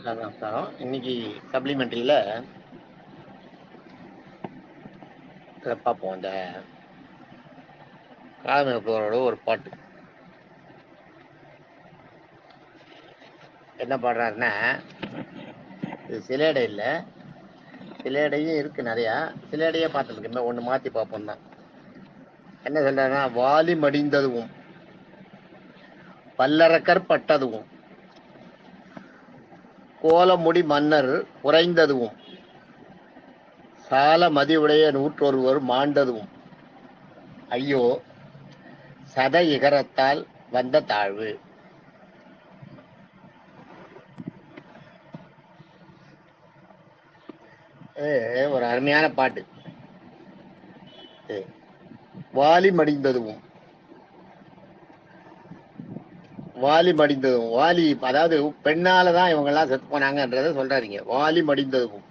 நமஸ்காரம். இன்னைக்கு சப்ளிமெண்ட்ரியில பார்ப்போம். இந்த காலமைப்போரோட ஒரு பாட்டு என்ன பாடுறாருன்னா, இது சில இடை இல்லை, சில இடையும் இருக்கு நிறையா. சில இடையே பார்த்துருக்கு, ஒன்று மாற்றி பார்ப்போம் தான். என்ன சொல்றாருன்னா, வாலி மடிந்ததுவும் பல்லரக்கர் பட்டதுவும் கோலமுடி மன்னர் குறைந்ததுவும் சால மதிவுடைய நூற்றொருவர் மாண்டதுவும் ஐயோ சத இகரத்தால் வந்த தாழ்வு. ஒரு அருமையான பாட்டு. வாலி மடிந்ததுவும் வாலி மடிந்ததும், வாலி அதாவது பெண்ணாலதான் இவங்க எல்லாம் செத்து போனாங்கன்றத சொல்றாருங்க. வாலி மடிந்ததும்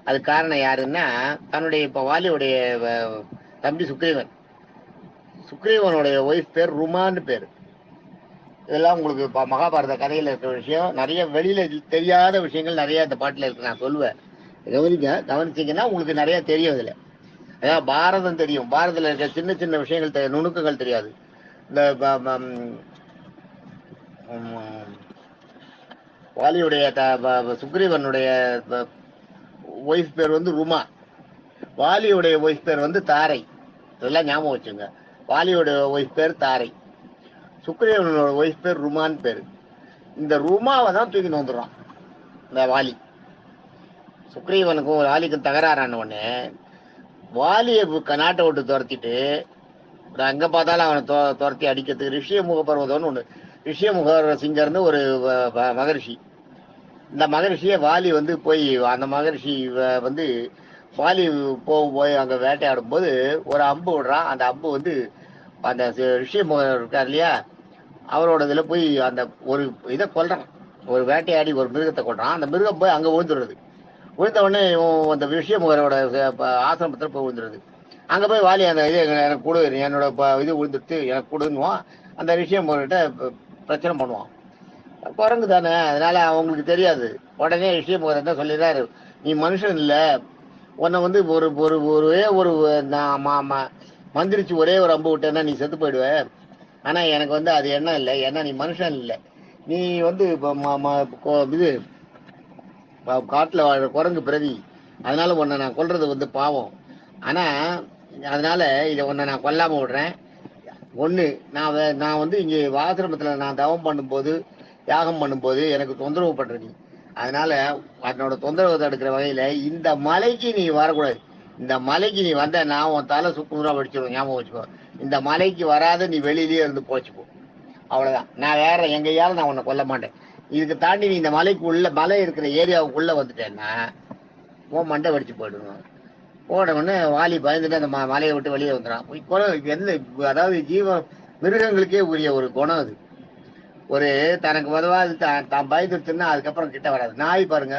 அது காரணம் யாருன்னா, தன்னுடைய இப்ப வாலியுடைய தம்பி சுக்ரீவன், சுக்ரீவனுடைய ஒய்ஃப் பேர் ருமான்னு பேரு. இதெல்லாம் உங்களுக்கு மகாபாரத கதையில இருக்கிற விஷயம். நிறைய வெளியில தெரியாத விஷயங்கள் நிறைய இந்த பாட்டுல இருக்கு. நான் சொல்லுவேன், கவனிச்சீங்கன்னா உங்களுக்கு நிறைய தெரியும். இதுல அதாவது பாரதம் தெரியும், பாரதத்துல இருக்க சின்ன சின்ன விஷயங்கள் நுணுக்கங்கள் தெரியாது. இந்த வாலியுடைய சுக்ரீவனுடைய ஒய்ஃப் பேர் வந்து ருமா, வாலியுடைய ஒய்ஃப் பேர் வந்து தாரை. இதெல்லாம் ஞாபகம் வச்சுங்க. வாலியோட ஒய்ஃப் பேர் தாரை, சுக்ரீவனோட ஒய்ஃப் பேர் ருமான் பேரு. இந்த ருமாவை தான் தூக்கிட்டு வந்துடுறான் இந்த வாலி. சுக்ரீவனுக்கும் வாலிக்கும் தகராறான உடனே வாலியை நாட்டை விட்டு துரத்திட்டு அங்க பார்த்தாலும் அவனை துரத்தி அடிக்கிறதுக்கு ரிஷியமுக பர்வதம்னு ஒண்ணு, ரிஷியமுக சிங்கர்னு ஒரு மகரிஷி. இந்த மகரிஷியை வாலி வந்து போய், அந்த மகரிஷி வந்து வாலி போய் அங்க வேட்டையாடும் போது ஒரு அம்பு விடுறான். அந்த அம்பு வந்து அந்த ரிஷியமுகர் இருக்கார் இல்லையா, அவரோட இதுல போய் அந்த ஒரு இதை கொல்றான். ஒரு வேட்டையாடி ஒரு மிருகத்தை கொல்றான். அந்த மிருகம் போய் அங்க விழுந்துடுறது. விழுந்த உடனே அந்த ரிஷியமுகரோட ஆசிரமத்துல போய் விழுந்துருது. அங்க போய் வாலி அந்த இது எனக்கு கொடு, என்னோட இது விழுந்துட்டு எனக்கு கொடுன்னுவான். அந்த ரிஷியமுகர்கிட்ட பிரச்சனை பண்ணுவான். குரங்கு தானே, அதனால அவங்களுக்கு தெரியாது. உடனே ரிஷியமுகர் என்ன சொல்லிடுறாரு, நீ மனுஷன் இல்ல, உன்னை வந்து ஒரு ஒரு ஒரே ஒரு மந்திரிச்சு ஒரே ஒரு அம்பு விட்டேன்னா நீ செத்து போயிடுவ. ஆனா எனக்கு வந்து அது எண்ணம் இல்லை, ஏன்னா நீ மனுஷன் இல்லை, நீ வந்து இது காட்டுல வாழ்ற குரங்கு பிரதி, அதனால உன்னை நான் கொல்றது வந்து பாவம். ஆனா அதனால இதை உன்னை நான் கொல்லாம விடுறேன். ஒண்ணு, நான் வந்து இங்க ஆசிரமத்துல நான் தவம் பண்ணும்போது, யாகம் பண்ணும்போது எனக்கு தொந்தரவு பண்ற நீ, அதனால அதனோட தொந்தரவு தடுக்கிற வகையில இந்த மலைக்கு நீ வரக்கூடாது. இந்த மலைக்கு நீ வந்த நான் உன் தலை சுக்குமுறா வடிச்சிருவேன், ஞாபகம் வச்சுக்கோ. இந்த மலைக்கு வராத நீ வெளியிலேயே இருந்து போச்சுக்கோ, அவ்வளவுதான். நான் வேற எங்கேயாவது நான் உன்னை கொல்ல மாட்டேன். இதுக்கு தாண்டி நீ இந்த மலைக்கு உள்ள, மலை இருக்கிற ஏரியாவுக்குள்ள வந்துட்டேன்னா உன் மண்டை வெடிச்சு போயிடுவோம். போனவொடனே வாலி பயந்துட்டு அந்த மலையை விட்டு வெளியே வந்துடான். குணம் என்ன, அதாவது மிருகங்களுக்கே உரிய ஒரு குணம் அது. ஒரு தனக்கு உதவா தான் பயந்துட்டுன்னா அதுக்கப்புறம் கிட்ட வராது. நாய் பாருங்க,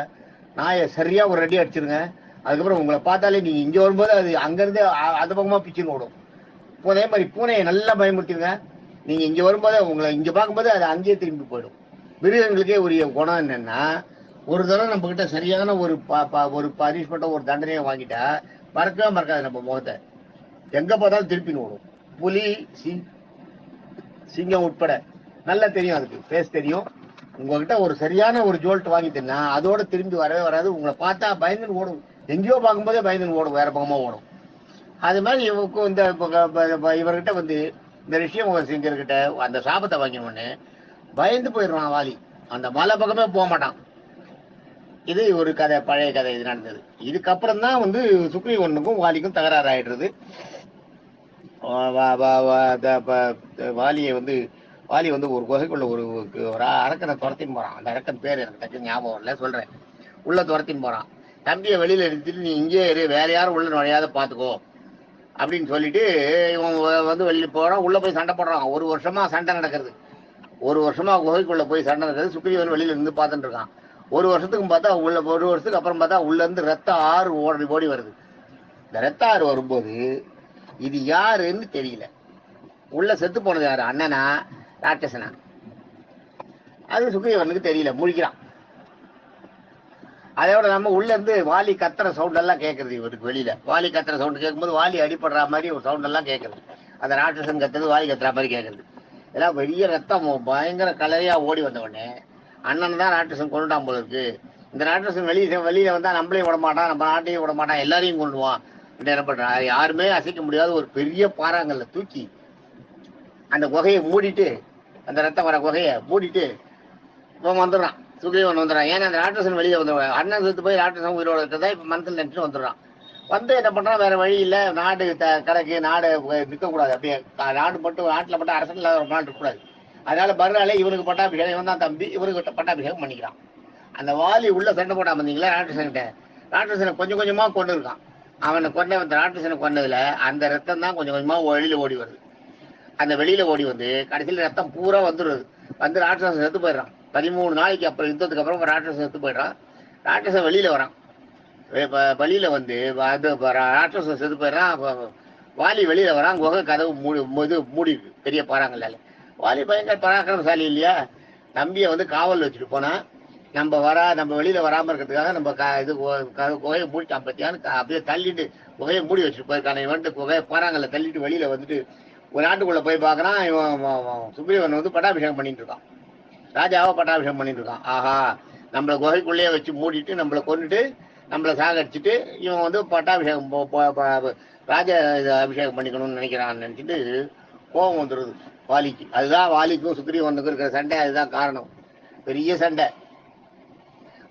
நாயை சரியா ஒரு அடி அடிச்சிருங்க, அதுக்கப்புறம் உங்களை பார்த்தாலே நீங்க இங்க வரும்போது அது அங்கிருந்து அது பக்கமா பிச்சுன்னு ஓடும். அதே மாதிரி பூனையை நல்லா பயமுறுத்திருங்க, நீங்க இங்க வரும்போது உங்களை இங்க பார்க்கும்போது அது அங்கேயே திரும்பி போயிடும். மிருகங்களுக்கே உரிய குணம் என்னன்னா, ஒரு தடவை நம்ம கிட்ட சரியான ஒரு பனிஷ்மெண்ட்டோ ஒரு தண்டனையோ வாங்கிட்டா மறக்கவே மறக்காது நம்ம முகத்தை, எங்க பார்த்தாலும் திருப்பின்னு ஓடும். புலி சிங்கம் உட்பட நல்லா தெரியும், அதுக்கு பேச தெரியும். உங்ககிட்ட ஒரு சரியான ஒரு ஜோல்ட் வாங்கிட்டேன்னா அதோட திரும்பி வரவே வராது. உங்களை பார்த்தா பயந்துன்னு ஓடும், எங்கேயோ பார்க்கும்போதே பயந்துன்னு ஓடும், வேற பக்கமா ஓடும். அது மாதிரி இவருக்கும் இந்த இவர்கிட்ட வந்து இந்த ரிஷியமுக சிங்கர்கிட்ட அந்த சாபத்தை வாங்கினோடனே பயந்து போயிடுவான் வாலி, அந்த மலை பக்கமே போக மாட்டான். இது ஒரு கதை, பழைய கதை இது நடந்தது. இதுக்கப்புறம் தான் வந்து சுக்ரீவனுக்கும் வாலிக்கும் தகராறு ஆயிடுறது. வாலி வந்து ஒரு குகைக்குள்ள ஒரு அரக்கனை துரத்தின்னு போறான். அந்த அரக்கன் பேர் எனக்கு டக்கு ஞாபகம் இல்லை, சொல்றேன். உள்ள துரத்தின்னு போறான். தம்பியை வெளியில எடுத்துட்டு நீ இங்கே வேற யாரும் உள்ள நுழையாத பாத்துக்கோ அப்படின்னு சொல்லிட்டு இவன் வந்து வெளியில போறான். உள்ள போய் சண்டை போடுறான். ஒரு வருஷமா சண்டை நடக்கிறது. ஒரு வருஷமா குகைக்குள்ள போய் சண்டை நடக்கிறது. சுக்ரீவன் வெளியில இருந்து பார்த்துட்டு இருக்கான். ஒரு வருஷத்துக்கு பார்த்தா ஒரு வருஷத்துக்கு அப்புறம் பார்த்தா உள்ள இருந்து ரத்த ஆறு ஓடி வருது. இந்த ரத்த ஆறு வரும்போது இது யாருன்னு தெரியல. உள்ள செத்து போனது யாரு, அண்ணனா ராட்சசனா, அது சுக்ரீவனுக்கு தெரியல. முழிக்கிறான். அதோட நம்ம உள்ள இருந்து வாலி கத்துற சவுண்ட் எல்லாம் கேட்கறது இவருக்கு வெளியில. வாலி கத்துற சவுண்ட் கேட்கும்போது வாலி அடிபடுற மாதிரி ஒரு சவுண்ட் எல்லாம் கேட்கறது. அந்த ராட்சசன் கத்துறது வாலி கத்துற மாதிரி கேட்கறது. எல்லாம் பெரிய ரத்தம் பயங்கர கலரையா ஓடி வந்த உடனே அண்ணன் தான் ராட்சசன் கொண்டுட்டான் போல இருக்கு. இந்த ராட்சசன் வெளியில வந்தா நம்மளையும் விட மாட்டான், நம்ம நாட்டையும் விட மாட்டான், எல்லாரையும் கொண்டுவான். என்ன பண்றான், யாருமே அசைக்க முடியாத ஒரு பெரிய பாறாங்கல்ல தூக்கி அந்த குகையை மூடிட்டு, அந்த ரத்தம் வர குகையை மூடிட்டு இவன் வந்துடுறான். சுக்ரீவன் வந்துடுறான். ஏன்னா அந்த ராட்சசன் வெளியே வந்துடுவான். அண்ணன் செத்து போய் ராட்சசன் உயிரோட இருக்கிறதா இப்ப மனசில் நினைச்சு வந்துடுறான். வந்து என்ன பண்றான், வேற வழி இல்லை, நாடு கடைக்கு நாடு நிற்கக்கூடாது. அப்படியே நாடு மட்டும் நாட்டில் மட்டும் அரசு இல்லாத ஒரு நாடு இருக்கக்கூடாது. அதனால மறுநாளே இவனுக்கு பட்டாபிஷேகம், இவன் தான் தம்பி, இவனுக்கு பட்டாபிஷேகம் பண்ணிக்கிறான். அந்த வாலி உள்ள சண்டை போட்டா வந்தீங்களா ராட்சசன்கிட்ட, ராட்சசனை கொஞ்சம் கொஞ்சமா கொண்டு இருக்கான். அவனை கொண்ட அந்த ராட்சசனை கொண்டதுல அந்த ரத்தம் தான் கொஞ்சம் கொஞ்சமா வெளியில ஓடி வருது. அந்த வெளியில ஓடி வந்து கடைசியில் ரத்தம் பூரா வந்துடுது. வந்து ராட்சசன் செத்து போயிடுறான். 13 நாளைக்கு அப்புறம், யுத்தத்துக்கு அப்புறம் ராட்சசன் செத்து போயிடுறான். ராட்சசன் வெளியில வரான். வெளியில வந்து ராட்சசன் செத்து போயிடுறான். வாலி வெளியில வரான். குகை கதவு மூடிருக்கு பெரிய பாறாங்கல்ல. வாலி பயங்கர பராக்கிரமசாலி இல்லையா, தம்பியை வந்து காவல் வச்சுட்டு போனா நம்ம வெளியில வராம இருக்கிறதுக்காக நம்ம இது குகையை மூடிட்டான் பத்தியான்னு அப்படியே தள்ளிட்டு குகையை மூடி வச்சுட்டு போயிருக்கான. இவன்ட்டு குகையை பாறாங்கல்ல தள்ளிட்டு வெளியில வந்துட்டு ஒரு நாட்டுக்குள்ள போய் பாக்குறான். இவன் சுக்ரீவன் வந்து பட்டாபிஷேகம் பண்ணிட்டு இருக்கான். ராஜாவை பட்டாபிஷேகம் பண்ணிட்டு இருக்கான். ஆஹா, நம்மளை குகைக்குள்ளேயே வச்சு மூடிட்டு நம்மளை கொண்டுட்டு நம்மளை சாகடிச்சுட்டு இவன் வந்து பட்டாபிஷேகம் ராஜா அபிஷேகம் பண்ணிக்கணும்னு நினைக்கிறான்னு நினைச்சிட்டு கோபம் வந்துடுது வாலிக்கு. அதுதான் வாலிக்கும் சுக்ரீவனுக்கும் இருக்கிற சண்டை. அதுதான் காரணம், பெரிய சண்டை.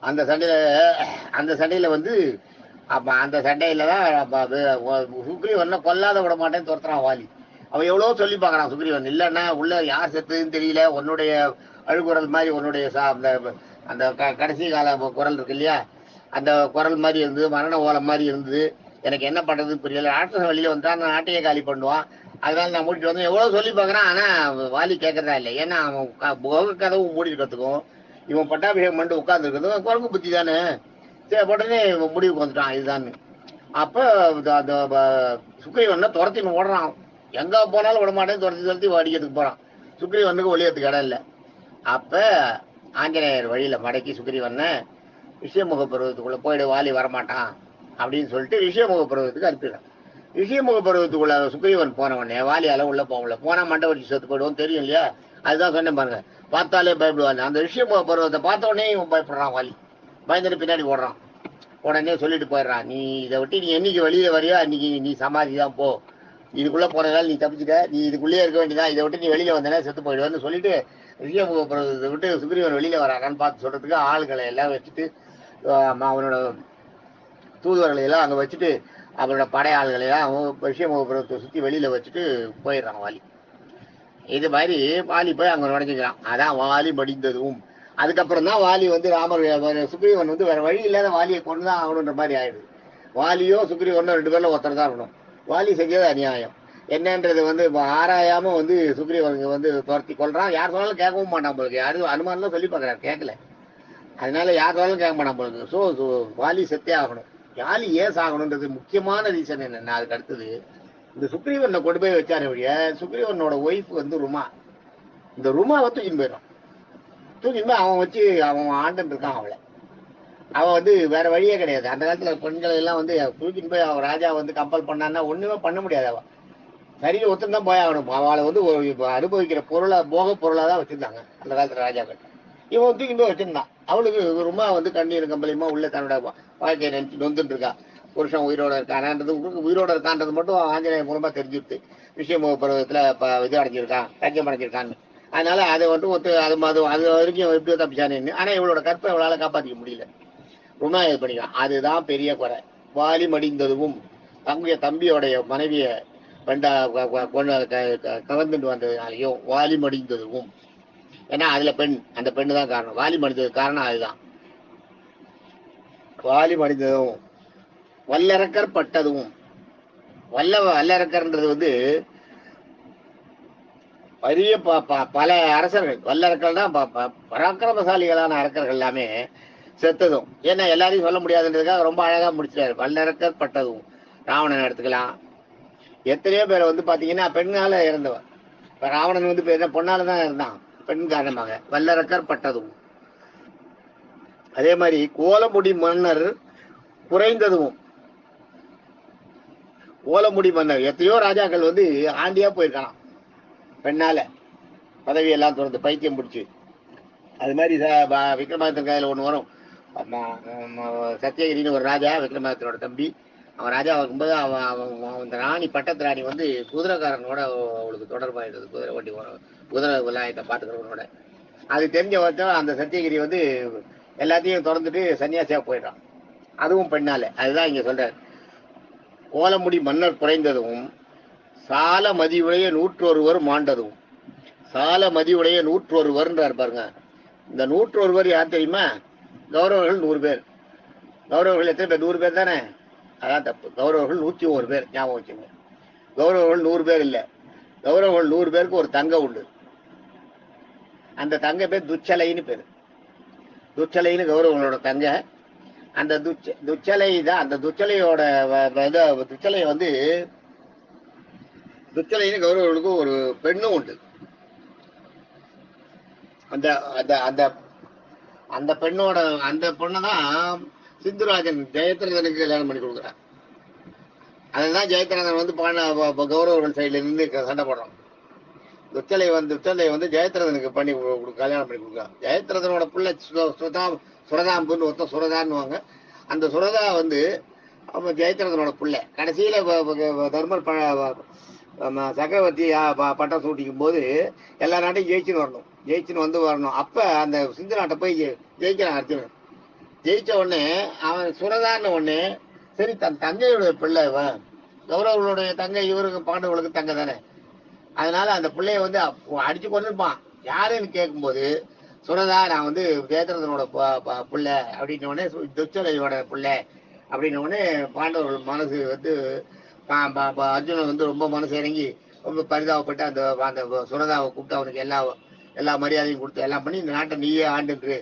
அந்த சண்டையில வந்து அப்ப அந்த சண்டையில தான் சுக்ரீவனை கொல்லாத விட மாட்டேன்னு துரத்துறான் வாலி. அவன் எவ்வளவு சொல்லி பாக்குறான் சுக்ரீவன், இல்லன்னா உள்ள யார் செத்துன்னு தெரியல, உன்னுடைய அழுகுரல் மாதிரி உன்னுடைய அந்த கடைசி கால குரல் இருக்கு இல்லையா, அந்த குரல் மாதிரி இருந்தது, மரண ஓலம் மாதிரி இருந்தது, எனக்கு என்ன பண்றதுன்னு புரியல. ராட்சசன் வெளியில வந்தா நான் நாட்டையே காலி பண்ணுவான், அதனால நான் மூடிட்டு வந்து எவ்வளவு சொல்லி பாக்குறான். ஆனா வாலி கேட்கறதா இல்லை. ஏன்னா அவன் கதவு மூடி இருக்கிறதுக்கும் இவன் பட்டாபிஷேகம் பண்ணிட்டு உட்கார்ந்து இருக்கிறதுக்கும் குரங்கு புத்தி தானே. சரி, உடனே முடிவுக்கு வந்துட்டான் இதுதான். அப்ப அந்த சுக்ரீவனை துரத்தின்னு ஓடுறான். எங்க போனாலும் விட மாட்டேன்னு துரத்தி அடிக்கிறதுக்கு போறான். சுக்ரீவனுக்கு ஒளியத்துக்கு இடம் இல்லை. அப்ப ஆஞ்சநேயர் வழியில மடக்கி சுக்ரீவனை ரிஷியமுக பருவத்துக்குள்ள போயிடு, வாலி வரமாட்டான் அப்படின்னு சொல்லிட்டு ரிஷியமுக பருவத்துக்கு அனுப்பிடுறான். ரிஷியமுக பருவத்துக்குள்ள சுக்ரீவன் போனவனே வாலியால உள்ள போகல. போனா மண்டை வச்சு செத்து போயிடுவோம், தெரியும் இல்லையா. அதுதான் சொன்னேன் பாருங்க, பார்த்தாலே பயப்படுவாங்க. அந்த ரிஷியமுக பருவத்தை பார்த்த உடனே இவன் பயப்படுறான். வாலி பயந்துட்டு பின்னாடி ஓடுறான். உடனே சொல்லிட்டு போயிடுறான், நீ இதை விட்டு நீ என்னைக்கு வெளியில வரையோ அன்னைக்கு நீ சமாதி தான் போ, இதுக்குள்ள போனதால நீ தப்பிச்சுட்ட, நீ இதுக்குள்ளேயே இருக்க வேண்டியதான், இதை விட்டு நீ வெளியில வந்தனா செத்து போயிடுவேன்னு சொல்லிட்டு ரிஷியமுக பருவத்தை விட்டு சுக்ரீவன் வெளியில வராங்கன்னு பார்த்து சொல்றதுக்கு ஆளுகளை எல்லாம் வச்சுட்டு அவனோட தூதுவர்களை எல்லாம் அங்க வச்சுட்டு அவனோட படை ஆளுகளை எல்லாம் ரிஷியமுக பருவத்தை சுத்தி வெளியில வச்சுட்டு போயிடுறான் வாலி. இது மாதிரி வாலி போய் அங்க நுழைஞ்சுக்கிறான். அதான் வாலி மடிந்ததும். அதுக்கப்புறம் தான் வாலி வந்து சுக்ரீவன் வந்து வேற வழி இல்லாத வாலியை கொண்டுதான் ஆகணுன்ற மாதிரி ஆயிடுது. வாலியோ சுக்ரீவனோ 2 பேர்ல ஒருத்தர் தான் இருக்கணும். வாலி செஞ்சது அநியாயம் என்னன்றது வந்து ஆராயாம வந்து சுக்ரீவனுக்கு வந்து துரத்தி கொள்றான். யார் சொன்னாலும் கேட்கவும் மாட்டான் போலுக்கு. யாரும் அனுமானம்லாம் சொல்லி பார்க்கறாரு, கேட்கல. அதனால யார் சொன்னாலும் கேட்க மாட்டான் போலுக்கு. ஸோ வாலி செத்தே ஆகணும். வாலி ஏன் சாகணுன்றது முக்கியமான ரீசன் என்னன்னா, அதுக்கு அடுத்தது இந்த சுக்ரீவனை கொண்டு போய் வச்சாரு வழிய சுக்ரீவனோட ஒய்ஃப் வந்து ருமா. இந்த ருமாவை தூக்கின்னு போயிடும். தூக்கின்னு போய் அவன் வச்சு அவன் ஆண்டுன்னு இருக்கான் அவளை. அவன் வந்து வேற வழியே கிடையாது. அந்த காலத்துல பெண்களை எல்லாம் வந்து தூக்கின்னு போய் அவன் ராஜா வந்து கம்பல் பண்ணான்னா ஒண்ணுமே பண்ண முடியாது. அவன் சரியில ஒத்துந்தான் போய் ஆகணும். அவளை வந்து அனுபவிக்கிற போக பொருளா தான் வச்சிருந்தாங்க அந்த காலத்துல ராஜாக்கள். இவன் தூக்கின்னு போய் வச்சிருந்தான். அவளுக்கு ருமா வந்து கண்ணீர் கம்பளியமா உள்ள தன்னோட வாழ்க்கையை நினைச்சு நொந்துட்டு இருக்கா. புருஷன் உயிரோட இருக்கான்றது, உயிரோட இருக்கான்றது மட்டும் ஆஞ்சநேயர் மூலமா தெரிஞ்சுட்டு ரிஷியமுக பருவத்துல இது அடைஞ்சிருக்கான், ராஜ்யம் அடைஞ்சிருக்கான்னு. அதனால அதை வந்து அது வரைக்கும் எப்படியோ தப்பிச்சானு. ஆனா இவளோட கற்பை இவளால காப்பாற்றிக்க முடியல. ருமா இது பண்ணிக்கலாம். அதுதான் பெரிய குறை. வாலி மடிந்ததும் தம்பியோடைய மனைவிய கவர்ந்துட்டு வந்ததுனாலையும் வாலி மடிந்ததும். ஏன்னா அதுல அந்த பெண்ணு தான் காரணம். வாலி மடிந்தது காரணம் அதுதான். வாலி மடிந்ததும் வல்லரக்கர் பட்டதும். வல்லரக்கர்ன்றது வந்து பெரிய பல அரசர்கள், வல்லரக்கர் தான் பராக்கிரமசாலிகளான அரக்கர்கள் எல்லாமே செத்ததும். ஏன்னா எல்லாரையும் சொல்ல முடியாதுன்றதுக்காக ரொம்ப அழகா முடிச்சிட்டாரு. வல்லரக்கர் பட்டதும். ராவணன் எடுத்துக்கலாம். எத்தனையோ பேரை வந்து பாத்தீங்கன்னா பெண்ணால இறந்தவன். இப்ப ராவணன் வந்து பொண்ணால தான் இருந்தான், பெண் காரணமாக. வல்லரக்கர் பட்டதும். அதே மாதிரி கோலமுடி மன்னர் குறைந்ததும். கோலமுடி மன்னர் எத்தனையோ ராஜாக்கள் வந்து ஆண்டியா போயிருக்கலாம் பெண்ணால, பதவியெல்லாம் தொடர்ந்து பைத்தியம் பிடிச்சி. அது மாதிரி விக்ரமாதித்தன் கையில் ஒன்று வரும். சத்தியகிரின்னு ஒரு ராஜா, விக்ரமாதித்தனோட தம்பி. அவன் ராஜா இருக்கும்போது அந்த ராணி, பட்டத்து ராணி வந்து குதிரைக்காரனோட அவளுக்கு தொடர்பாயிடுது. குதிரை வண்டி குதிரை விலாயத்தை பார்த்துக்கிறவனோட. அது தெரிஞ்ச வரைக்கும் அந்த சத்தியகிரி வந்து எல்லாத்தையும் திறந்துட்டு சன்னியாசியா போயிட்டான், அதுவும் பெண்ணால. அதுதான் இங்க சொல்றாரு. கோலமுடி மன்னர் குறைந்ததும் சால மதியுடைய 101 மாண்டதும். சால மதியுடைய 101 பாருங்க. இந்த 101 யார் தெரியுமா? கௌரவர்கள் 100 பேர். கௌரவர்கள் எத்தனை பேர்? 100 பேர் தானே. அதான் தப்பு. கௌரவர்கள் 101 பேர், ஞாபகம் வச்சுங்க. கௌரவர்கள் 100 பேர் இல்ல. கௌரவர்கள் 100 பேருக்கு ஒரு தங்க உண்டு. அந்த தங்க பேர் துச்சலைன்னு பேரு. துச்சலைன்னு கௌரவங்களோட தங்க. அந்த துச்சலை தான். அந்த துச்சலையோட துச்சலை வந்து துச்சலைன்னு கௌரவர்களுக்கு ஒரு பெண்ணும் உண்டு. அந்த அந்த அந்த பெண்ணோட அந்த பொண்ணதான் சிந்துராஜன் ஜெயத்ரதனுக்கு கல்யாணம் பண்ணி கொடுக்குறான். அதுதான் ஜெயத்ரதன் வந்து கௌரவர்கள் சைட்ல இருந்து சண்டை போடுறான். துச்சலை வந்து ஜெயத்ரதனுக்கு பண்ணி கல்யாணம் பண்ணி கொடுக்குறான். ஜெயத்ரதனோட பிள்ளை சுரதாம்புன்னு ஒருத்தன் சுரதான்னுவாங்க. அந்த சுரதா வந்து ஜெயத்ரதனோட பிள்ளை. கடைசியில தர்மர் சக்கரவர்த்தி பட்டம் சூட்டிக்கும் போது எல்லா நாட்டையும் ஜெயிச்சுன்னு வரணும். அப்ப அந்த சிந்து நாட்டை போய் ஜெயிக்கிறான் அர்ஜுனன். ஜெயிச்ச உடனே அவன் சுரதான்னு உடனே, சரி தன் தங்கையுடைய பிள்ளை கௌரவர்களுடைய தங்கை, இவருக்கு பாண்டவர்களுக்கு தங்கை தானே. அதனால அந்த பிள்ளைய வந்து அடிச்சு கொண்டிருப்பான். யாருன்னு கேட்கும்போது, சுரதா நான் வந்து ஜெயத்ரதனோட பிள்ளை அப்படின்ன உடனே, துச்சலையோட பிள்ளை அப்படின்ன உடனே பாண்டவர்கள் மனசு வந்து அர்ஜுனன் வந்து ரொம்ப மனசு இறங்கி ரொம்ப பரிதாபப்பட்டு அந்த சுரதாவை கூப்பிட்டு அவனுக்கு எல்லா மரியாதையும் கொடுத்து எல்லாம் பண்ணி, இந்த நாட்டை நீயே ஆண்டுன்று,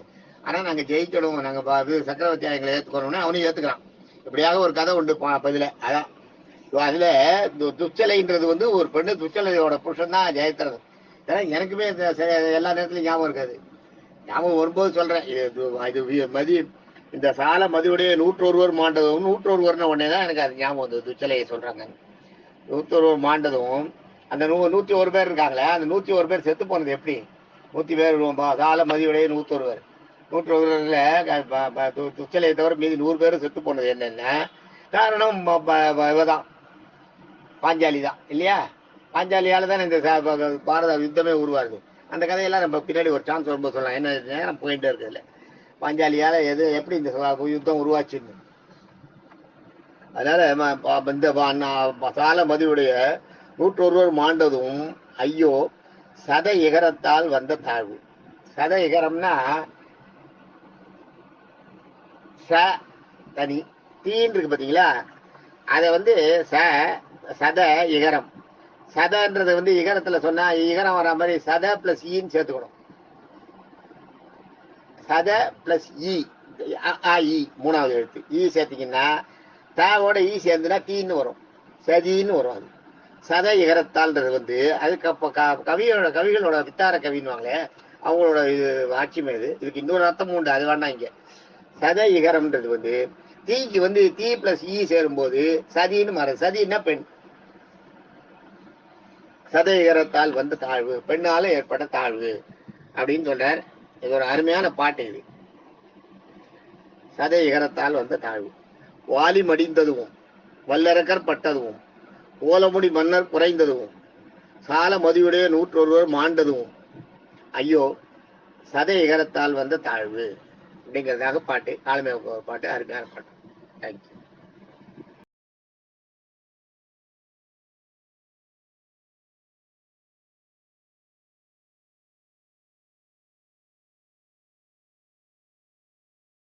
ஆனா நாங்க ஜெயிக்கணும், நாங்க சக்கரவர்த்தி எங்களை ஏத்துக்கணும்னு அவனையும் ஏத்துக்கிறான். இப்படியாக ஒரு கதை உண்டு பதில. அதான் அதுல துச்சலைன்றது வந்து ஒரு பெண்ணு. துச்சலையோட புருஷன் தான் ஜெயத்ரதன். எனக்குமே எல்லா நேரத்திலும் ஞாபகம் இருக்காது. ஞாபகம் வரும்போது சொல்றேன். இது இந்த சால மதியுடைய 101 மாண்டதும் 101 உடனேதான் எனக்கு அது ஞாபகம் வந்தது. துச்சலையை சொல்றாங்க. 101 மாண்டதும் அந்த 101 பேர் இருக்காங்களே, அந்த 101 பேர் செத்து போனது எப்படி? 100 பேர் சால மதியுடைய 101 பேர். 101 துச்சலையை தவிர மீதி 100 பேரும் செத்து போனது என்னன்னா காரணம் இவதான், பாஞ்சாலி தான் இல்லையா? பாஞ்சாலியால தான் இந்த பாரத யுத்தமே உருவாகுது. அந்த கதையெல்லாம் நம்ம பின்னாடி ஒரு சான்ஸ் வரும்போது சொல்லலாம். என்ன நேரம் போயிட்டே இருக்குதுல்ல, பாஞ்சாலியால எப்படி இந்த யுத்தம் உருவாச்சுன்னு. அதனால இந்த சால மதியுடைய 101 மாண்டதும் ஐயோ சத இகரத்தால் வந்த தாழ்வு. சத இகரம்னா ச தனி, தீன் இருக்கு பாத்தீங்களா? அத வந்து சத இகரம். சதன்றது வந்து இகரத்துல சொன்னா இகரம் வர மாதிரி சத பிளஸ் ஈன்னு சேர்த்துக்கணும். சத பிளஸ் இ, மூணாவது எழுத்து ஈ சேர்த்தீங்கன்னா, தாவோட ஈ சேர்ந்துன்னா தீன்னு வரும், சதின்னு வரும். அது சத இகரத்தால்ன்றது வந்து அதுக்கு கவிகளோட வித்தார கவின்னுவாங்களே, அவங்களோட இது ஆட்சி மேது. இதுக்கு இன்னொரு அர்த்தமும் உண்டு, அது வேண்டாம். இங்க சத இகரம்ன்றது வந்து தீக்கு வந்து தீ பிளஸ் ஈ சேரும் போது சதின்னு மாறுது. சதின்னா பெண். சத இகரத்தால் வந்த தாழ்வு, பெண்ணால ஏற்பட்ட தாழ்வு அப்படின்னு சொல்றார். இது ஒரு அருமையான பாட்டு. இது சத இகரத்தால் வந்த தாழ்வு. வாலி மடிந்ததும் வல்லரக்கர் பட்டதும் கோலமுடி மன்னர் குறைந்ததும் சால மதியுடைய 101 மாண்டதும் ஐயோ சத இகரத்தால் வந்த தாழ்வு அப்படிங்கிறதாக பாட்டு. ஆளுமை பாட்டு, அருமையான பாட்டு. தேங்க்யூ.